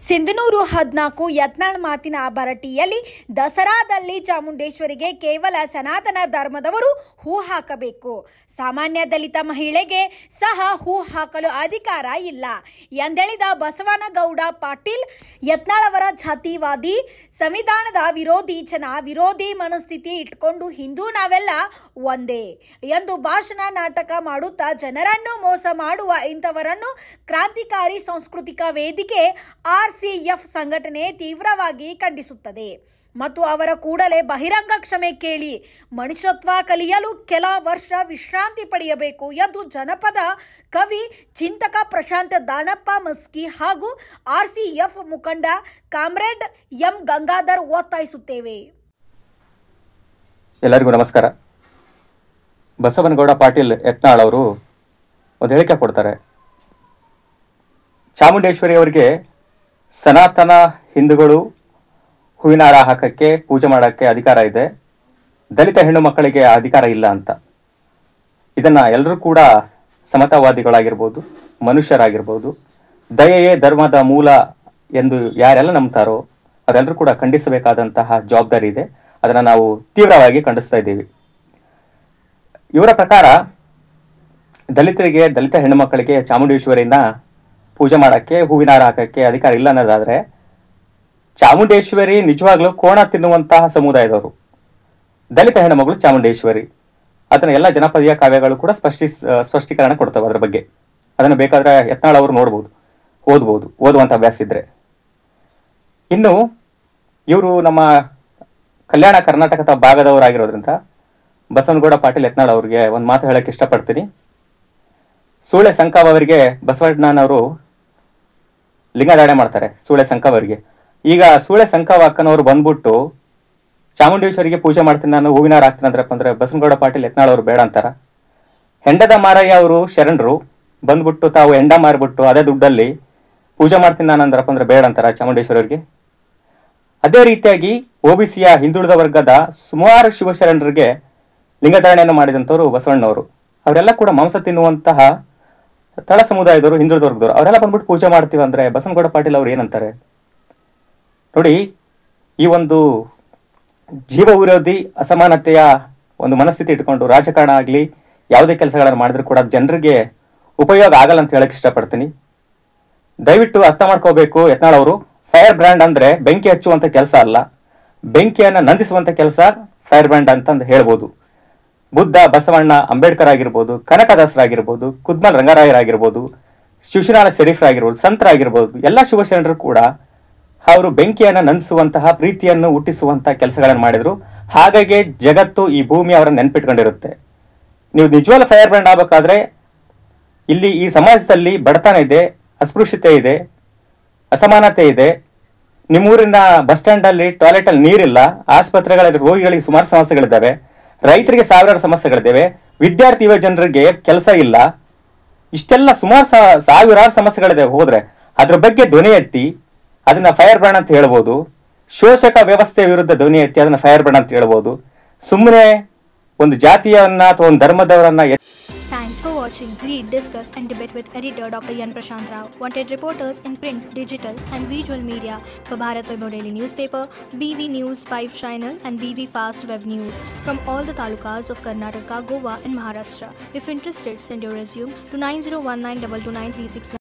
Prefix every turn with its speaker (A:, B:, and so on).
A: ಸಿಂಧನೂರು 14 ಯತ್ನಾಳ್ ಮಾತಿನ ಬರಟಿಯಲ್ಲಿ ದಸರಾದಲ್ಲಿ ಚಾಮುಂಡೇಶ್ವರಿಗೆ ಕೇವಲ ಸನಾತನ ಧರ್ಮದವರು ಹೂ ಹಾಕಬೇಕು, ಸಾಮಾನ್ಯ ದಲಿತ ಮಹಿಳೆಗೆ ಸಹ ಹೂ ಹಾಕಲು ಅಧಿಕಾರ ಇಲ್ಲ ಎಂದೆಳಿದ ಬಸವನಗೌಡ ಪಾಟೀಲ್ ಯತ್ನಾಳ್ ಅವರ ಜಾತಿವಾದಿ, ಸಂವಿಧಾನದ ವಿರೋಧಿ, ವಿರೋಧಿ ಮನಸ್ಥಿತಿ ಇಟ್ಕೊಂಡು ಹಿಂದೂ ನಾವೆಲ್ಲ ಒಂದೇ ಎಂದು ಭಾಷಣ ನಾಟಕ ಮಾಡುತ್ತಾ ಜನರನ್ನು ಮೋಸ ಮಾಡುವ ಇಂಥವರನ್ನು ಕ್ರಾಂತಿಕಾರಿ ಸಾಂಸ್ಕೃತಿಕ ವೇದಿಕೆ RCF ಸಂಘಟನೆ ತೀವ್ರವಾಗಿ ಖಂಡಿಸುತ್ತದೆ ಮತ್ತು ಅವರ ಕೂಡಲೇ ಬಹಿರಂಗ ಕ್ಷಮೆ ಕೇಳಿ ಮನುಷ್ಯತ್ವ ಕಲಿಯಲು ಕೆಲ ವರ್ಷ ವಿಶ್ರಾಂತಿ ಪಡೆಯಬೇಕು ಎಂದು ಜನಪದ ಕವಿ ಚಿಂತಕ ಪ್ರಶಾಂತ್ ದಾನಪ್ಪ ಮಸ್ಕಿ ಹಾಗೂ RCF ಮುಖಂಡ ಕಾಮ್ರೇಡ್ ಎಂ ಗಂಗಾಧರ್ ಒತ್ತಾಯಿಸುತ್ತೇವೆ.
B: ಎಲ್ಲರಿಗೂ ನಮಸ್ಕಾರ. ಬಸವನಗೌಡ ಪಾಟೀಲ್ ಯತ್ನಾಳ್ ಅವರು ಒಂದು ಹೇಳಿಕೆ ಕೊಡ್ತಾರೆ. ಚಾಮುಂಡೇಶ್ವರಿ ಅವರಿಗೆ ಸನಾತನ ಹಿಂದೂಗಳು ಹೂವಿನ ಹಾರ ಹಾಕಕ್ಕೆ, ಪೂಜೆ ಮಾಡೋಕ್ಕೆ ಅಧಿಕಾರ ಇದೆ, ದಲಿತ ಹೆಣ್ಣು ಮಕ್ಕಳಿಗೆ ಅಧಿಕಾರ ಇಲ್ಲ ಅಂತ. ಇದನ್ನು ಎಲ್ಲರೂ ಕೂಡ ಸಮತಾವಾದಿಗಳಾಗಿರ್ಬೋದು, ಮನುಷ್ಯರಾಗಿರ್ಬೋದು, ದಯೆಯೇ ಧರ್ಮದ ಮೂಲ ಎಂದು ಯಾರೆಲ್ಲ ನಂಬ್ತಾರೋ ಅವರೆಲ್ಲರೂ ಕೂಡ ಖಂಡಿಸಬೇಕಾದಂತಹ ಜವಾಬ್ದಾರಿ ಇದೆ. ಅದನ್ನು ನಾವು ತೀವ್ರವಾಗಿ ಖಂಡಿಸ್ತಾ ಇದ್ದೀವಿ. ಇವರ ಪ್ರಕಾರ ದಲಿತರಿಗೆ, ದಲಿತ ಹೆಣ್ಣು ಮಕ್ಕಳಿಗೆ ಚಾಮುಂಡೇಶ್ವರಿನ ಪೂಜೆ ಮಾಡೋಕ್ಕೆ, ಹೂವಿನ ಹಾರ ಹಾಕೋಕ್ಕೆ ಅಧಿಕಾರ ಇಲ್ಲ ಅನ್ನೋದಾದರೆ, ಚಾಮುಂಡೇಶ್ವರಿ ನಿಜವಾಗ್ಲೂ ಕೋಣ ತಿನ್ನುವಂತಹ ಸಮುದಾಯದವರು. ದಲಿತ ಹೆಣ್ಣುಮಗಳು ಚಾಮುಂಡೇಶ್ವರಿ, ಅದನ್ನು ಎಲ್ಲ ಜನಪದೀಯ ಕಾವ್ಯಗಳು ಕೂಡ ಸ್ಪಷ್ಟೀಕರಣ ಕೊಡ್ತವೆ ಅದರ ಬಗ್ಗೆ. ಅದನ್ನು ಬೇಕಾದರೆ ಯತ್ನಾಳ್ ಅವರು ನೋಡ್ಬೋದು, ಓದುವಂಥ ಅಭ್ಯಾಸ ಇದ್ದರೆ. ಇನ್ನು ಇವರು ನಮ್ಮ ಕಲ್ಯಾಣ ಕರ್ನಾಟಕದ ಭಾಗದವರಾಗಿರೋದ್ರಿಂದ ಬಸವನಗೌಡ ಪಾಟೀಲ್ ಯತ್ನಾಳ್ ಅವರಿಗೆ ಒಂದು ಮಾತು ಹೇಳೋಕ್ಕೆ ಇಷ್ಟಪಡ್ತೀನಿ. ಸೂಳೆ ಸಂಕಾವ್ ಅವರಿಗೆ ಬಸವಣ್ಣನವರು ಲಿಂಗಧಾರಣೆ ಮಾಡ್ತಾರೆ. ಸೂಳೆ ಸಂಕಾವ್ ಅವರಿಗೆ ಈಗ ಸೂಳೆ ಸಂಕಾವ್ ಅಕ್ಕನವರು ಬಂದ್ಬಿಟ್ಟು ಚಾಮುಂಡೇಶ್ವರಿಗೆ ಪೂಜೆ ಮಾಡ್ತೀನಿ, ನಾನು ಹೂವಿನ ಹಾರ ಹಾಕ್ತೀನಿ ಅಂದ್ರಪ್ಪ ಅಂದರೆ ಬಸವನಗೌಡ ಪಾಟೀಲ್ ಯತ್ನಾಳ್ ಅವರು ಬೇಡ ಅಂತಾರ. ಹೆಂಡದ ಮಾರಯ್ಯ ಅವರು ಶರಣರು ಬಂದ್ಬಿಟ್ಟು ತಾವು ಹೆಂಡ ಮಾರಿಬಿಟ್ಟು ಅದೇ ದುಡ್ಡಲ್ಲಿ ಪೂಜೆ ಮಾಡ್ತೀನಿ ನಾನು ಅಂದ್ರಪ್ಪ ಅಂದರೆ ಬೇಡ ಅಂತಾರ ಚಾಮುಂಡೇಶ್ವರಿಗೆ. ಅದೇ ರೀತಿಯಾಗಿ OBCಯ ಹಿಂದುಳಿದ ವರ್ಗದ ಸುಮಾರು ಶಿವಶರಣರಿಗೆ ಲಿಂಗಧಾರಣೆಯನ್ನು ಮಾಡಿದಂಥವ್ರು ಬಸವಣ್ಣವರು. ಅವರೆಲ್ಲ ಕೂಡ ಮಾಂಸ ತಿನ್ನುವಂತಹ ತಳ ಸಮುದಾಯದವರು, ಹಿಂದುಳಿದ ವರ್ಗದವರು. ಅವರೆಲ್ಲ ಬಂದ್ಬಿಟ್ಟು ಪೂಜೆ ಮಾಡ್ತೀವಿ ಅಂದರೆ ಬಸವನಗೌಡ ಪಾಟೀಲ್ ಅವರು ಏನಂತಾರೆ ನೋಡಿ. ಈ ಒಂದು ಜೀವ ವಿರೋಧಿ ಅಸಮಾನತೆಯ ಒಂದು ಮನಸ್ಥಿತಿ ಇಟ್ಕೊಂಡು ರಾಜಕಾರಣ ಆಗಲಿ ಯಾವುದೇ ಕೆಲಸಗಳನ್ನು ಮಾಡಿದ್ರು ಕೂಡ ಜನರಿಗೆ ಉಪಯೋಗ ಆಗಲ್ಲ ಅಂತ ಹೇಳಕ್ಕೆ ಇಷ್ಟಪಡ್ತೀನಿ. ದಯವಿಟ್ಟು ಅರ್ಥ ಮಾಡ್ಕೋಬೇಕು ಯತ್ನಾಳ್ ಅವರು. ಫೈರ್ ಬ್ರ್ಯಾಂಡ್ ಅಂದರೆ ಬೆಂಕಿ ಹಚ್ಚುವಂಥ ಕೆಲಸ ಅಲ್ಲ, ಬೆಂಕಿಯನ್ನು ನಂದಿಸುವಂಥ ಕೆಲಸ ಫೈರ್ ಬ್ರ್ಯಾಂಡ್ ಅಂತಂದು ಹೇಳ್ಬೋದು. ಬುದ್ಧ, ಬಸವಣ್ಣ, ಅಂಬೇಡ್ಕರ್ ಆಗಿರ್ಬೋದು, ಕನಕದಾಸರಾಗಿರ್ಬೋದು, ಕುದ್ಮಲ್ ರಂಗರಾಯರಾಗಿರ್ಬೋದು, ಶಿಶುನಾಳ ಶರೀಫರಾಗಿರ್ಬೋದು, ಸಂತರಾಗಿರ್ಬೋದು, ಎಲ್ಲ ಶಿವಶರಣರು ಕೂಡ ಅವರು ಬೆಂಕಿಯನ್ನು ನಂದಿಸುವಂತಹ, ಪ್ರೀತಿಯನ್ನು ಹುಟ್ಟಿಸುವಂಥ ಕೆಲಸಗಳನ್ನು ಮಾಡಿದರು. ಹಾಗಾಗಿ ಜಗತ್ತು, ಈ ಭೂಮಿ ಅವರನ್ನು ನೆನಪಿಟ್ಕೊಂಡಿರುತ್ತೆ. ನೀವು ನಿಜವಾದ ಫೈರ್ ಬ್ರ್ಯಾಂಡ್ ಆಗಬೇಕಾದ್ರೆ ಇಲ್ಲಿ ಈ ಸಮಾಜದಲ್ಲಿ ಬಡತನ ಇದೆ, ಅಸ್ಪೃಶ್ಯತೆ ಇದೆ, ಅಸಮಾನತೆ ಇದೆ. ನಿಮ್ಮೂರಿನ ಬಸ್ ಸ್ಟ್ಯಾಂಡಲ್ಲಿ ಟಾಯ್ಲೆಟಲ್ಲಿ ನೀರಿಲ್ಲ, ಆಸ್ಪತ್ರೆಗಳಲ್ಲಿ ರೋಗಿಗಳಿಗೆ ಸುಮಾರು ಸಮಸ್ಯೆಗಳಿದ್ದಾವೆ, ರೈತರಿಗೆ ಸಾವಿರಾರು ಸಮಸ್ಯೆಗಳಿದ್ದಾವೆ, ವಿದ್ಯಾರ್ಥಿ ಯುವ ಜನರಿಗೆ ಕೆಲಸ ಇಲ್ಲ, ಇಷ್ಟೆಲ್ಲ ಸುಮಾರು ಸಾವಿರಾರು ಸಮಸ್ಯೆಗಳಿದೆ. ಹೋದ್ರೆ ಅದ್ರ ಬಗ್ಗೆ ಧ್ವನಿ ಎತ್ತಿ ಅದನ್ನ ಫೈರ್ ಬ್ರ್ಯಾಂಡ್ ಅಂತ ಹೇಳ್ಬೋದು. ಶೋಷಕ ವ್ಯವಸ್ಥೆ ವಿರುದ್ಧ ಧ್ವನಿ ಎತ್ತಿ ಅದನ್ನ ಫೈರ್ ಬ್ರ್ಯಾಂಡ್ ಅಂತ ಹೇಳ್ಬೋದು. ಸುಮ್ಮನೆ ಒಂದು ಜಾತಿಯನ್ನ ಅಥವಾ ಒಂದು ಧರ್ಮದವರನ್ನ.
C: Thanks for watching. Read, discuss and debate with editor Dr. Yan Prashant Rao. Wanted reporters in print, digital and visual media for Bharat Vaibhav Daily Newspaper, BV News 5 Channel and BV Fast Web News from all the talukas of Karnataka, Goa and Maharashtra. If interested, send your resume to 9019229369.